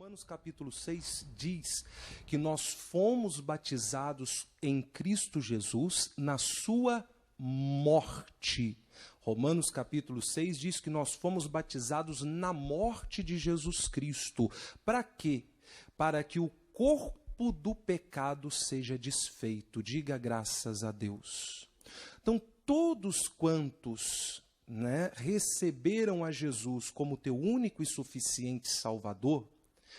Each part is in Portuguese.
Romanos capítulo 6 diz que nós fomos batizados em Cristo Jesus na sua morte. Romanos capítulo 6 diz que nós fomos batizados na morte de Jesus Cristo. Para quê? Para que o corpo do pecado seja desfeito. Diga graças a Deus. Então, todos quantos receberam a Jesus como teu único e suficiente Salvador,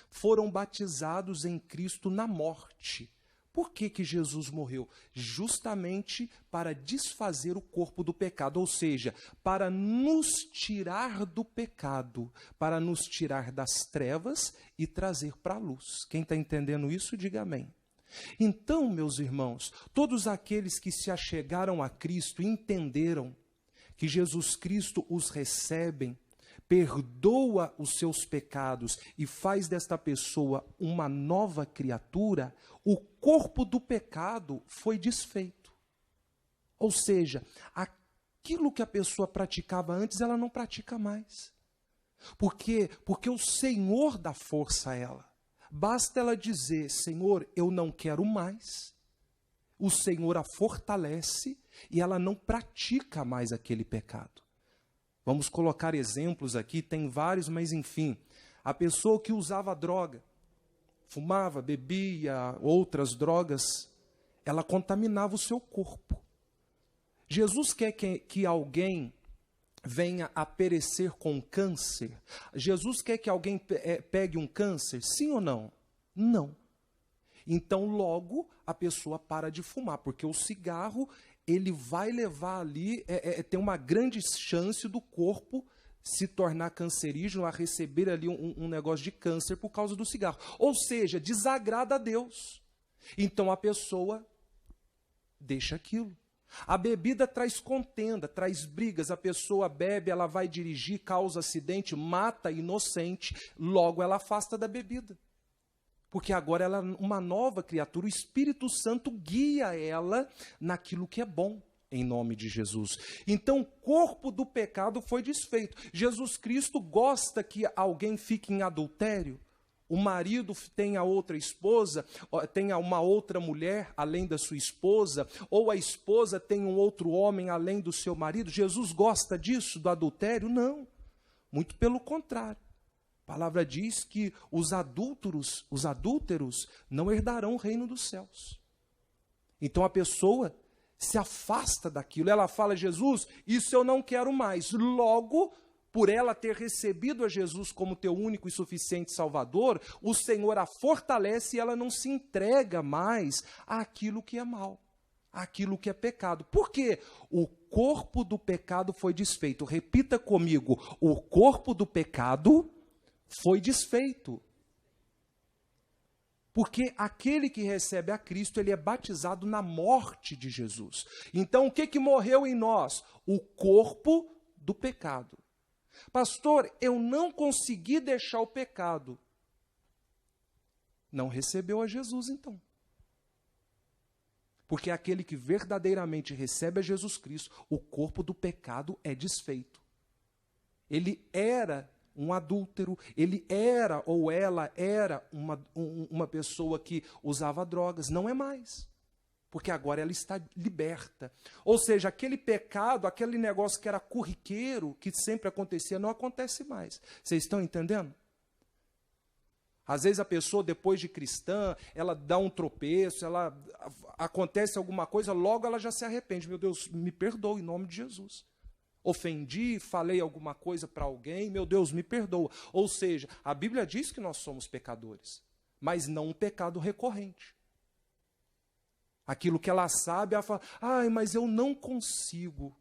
foram batizados em Cristo na morte. Por que que Jesus morreu? Justamente para desfazer o corpo do pecado, ou seja, para nos tirar do pecado, para nos tirar das trevas e trazer para a luz. Quem está entendendo isso, diga amém. Então, meus irmãos, todos aqueles que se achegaram a Cristo entenderam que Jesus Cristo os recebe, perdoa os seus pecados e faz desta pessoa uma nova criatura, o corpo do pecado foi desfeito. Ou seja, aquilo que a pessoa praticava antes, ela não pratica mais. Por quê? Porque o Senhor dá força a ela. Basta ela dizer, Senhor, eu não quero mais. O Senhor a fortalece e ela não pratica mais aquele pecado. Vamos colocar exemplos aqui, tem vários, mas enfim. A pessoa que usava droga, fumava, bebia, outras drogas, ela contaminava o seu corpo. Jesus quer que alguém venha a perecer com câncer? Jesus quer que alguém pegue um câncer? Sim ou não? Não. Então, logo, a pessoa para de fumar, porque o cigarro, ele vai levar ali, tem uma grande chance do corpo se tornar cancerígeno, a receber ali um negócio de câncer por causa do cigarro. Ou seja, desagrada a Deus. Então, a pessoa deixa aquilo. A bebida traz contenda, traz brigas, a pessoa bebe, ela vai dirigir, causa acidente, mata inocente, logo ela afasta da bebida. Porque agora ela é uma nova criatura, o Espírito Santo guia ela naquilo que é bom, em nome de Jesus. Então, o corpo do pecado foi desfeito. Jesus Cristo gosta que alguém fique em adultério, o marido tenha outra esposa, tenha uma outra mulher além da sua esposa, ou a esposa tenha um outro homem além do seu marido. Jesus gosta disso, do adultério? Não, muito pelo contrário. A palavra diz que os adúlteros não herdarão o reino dos céus. Então a pessoa se afasta daquilo, ela fala, Jesus, isso eu não quero mais. Logo, por ela ter recebido a Jesus como teu único e suficiente Salvador, o Senhor a fortalece e ela não se entrega mais àquilo que é mal, àquilo que é pecado. Por quê? O corpo do pecado foi desfeito. Repita comigo, o corpo do pecado foi desfeito. Porque aquele que recebe a Cristo, ele é batizado na morte de Jesus. Então, o que morreu em nós? O corpo do pecado. Pastor, eu não consegui deixar o pecado. Não recebeu a Jesus, então. Porque aquele que verdadeiramente recebe a Jesus Cristo, o corpo do pecado é desfeito. Ele era um adúltero, ele era ou ela era uma pessoa que usava drogas, não é mais, porque agora ela está liberta. Ou seja, aquele pecado, aquele negócio que era corriqueiro, que sempre acontecia, não acontece mais. Vocês estão entendendo? Às vezes a pessoa, depois de cristã, ela dá um tropeço, acontece alguma coisa, logo ela já se arrepende. Meu Deus, me perdoa em nome de Jesus. Ofendi, falei alguma coisa para alguém, meu Deus, me perdoa. Ou seja, a Bíblia diz que nós somos pecadores, mas não um pecado recorrente. Aquilo que ela sabe, ela fala, mas eu não consigo.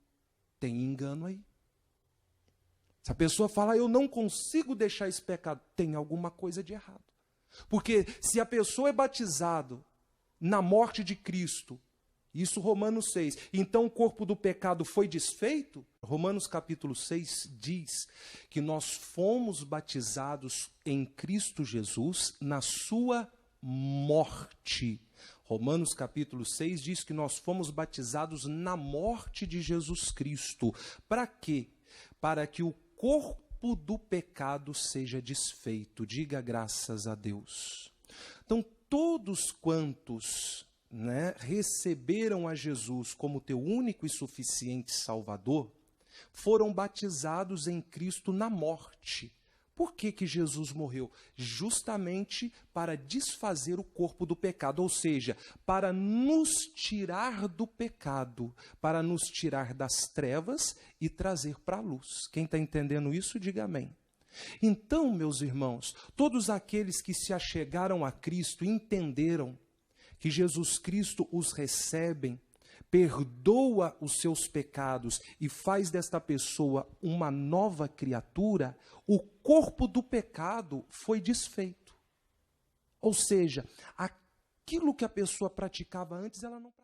Tem engano aí. Se a pessoa fala, eu não consigo deixar esse pecado, tem alguma coisa de errado. Porque se a pessoa é batizada na morte de Cristo, isso Romanos 6, então o corpo do pecado foi desfeito? Romanos capítulo 6 diz que nós fomos batizados em Cristo Jesus na sua morte. Romanos capítulo 6 diz que nós fomos batizados na morte de Jesus Cristo. Para quê? Para que o corpo corpo do pecado seja desfeito. Diga graças a Deus. Então, todos quantos, receberam a Jesus como teu único e suficiente Salvador, foram batizados em Cristo na morte. Por que Jesus morreu? Justamente para desfazer o corpo do pecado, ou seja, para nos tirar do pecado, para nos tirar das trevas e trazer para a luz. Quem está entendendo isso, diga amém. Então, meus irmãos, todos aqueles que se achegaram a Cristo entenderam que Jesus Cristo os recebe, perdoa os seus pecados e faz desta pessoa uma nova criatura, o corpo do pecado foi desfeito. Ou seja, aquilo que a pessoa praticava antes, ela não praticava.